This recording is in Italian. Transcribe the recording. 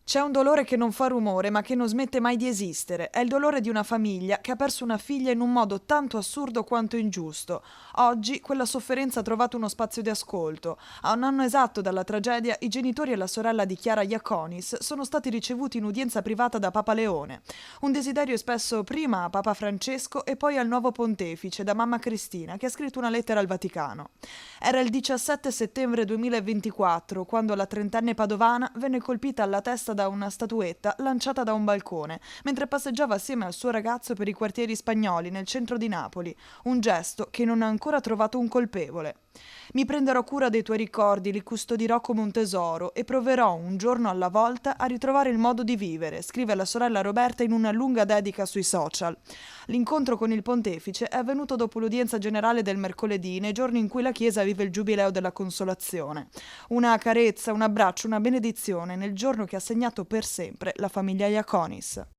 C'è un dolore che non fa rumore, ma che non smette mai di esistere. È il dolore di una famiglia che ha perso una figlia in un modo tanto assurdo quanto ingiusto. Oggi quella sofferenza ha trovato uno spazio di ascolto. A un anno esatto dalla tragedia, i genitori e la sorella di Chiara Iaconis sono stati ricevuti in udienza privata da Papa Leone. Un desiderio espresso prima a Papa Francesco e poi al nuovo pontefice da mamma Cristina, che ha scritto una lettera al Vaticano. Era il 17 settembre 2024, quando la trentenne padovana venne colpita alla testa da una statuetta lanciata da un balcone, mentre passeggiava assieme al suo ragazzo per i quartieri spagnoli nel centro di Napoli, un gesto che non ha ancora trovato un colpevole. Mi prenderò cura dei tuoi ricordi, li custodirò come un tesoro e proverò un giorno alla volta a ritrovare il modo di vivere, scrive la sorella Roberta in una lunga dedica sui social. L'incontro con il pontefice è avvenuto dopo l'udienza generale del mercoledì, nei giorni in cui la Chiesa vive il Giubileo della Consolazione. Una carezza, un abbraccio, una benedizione nel giorno che ha segnato per sempre la famiglia Iaconis.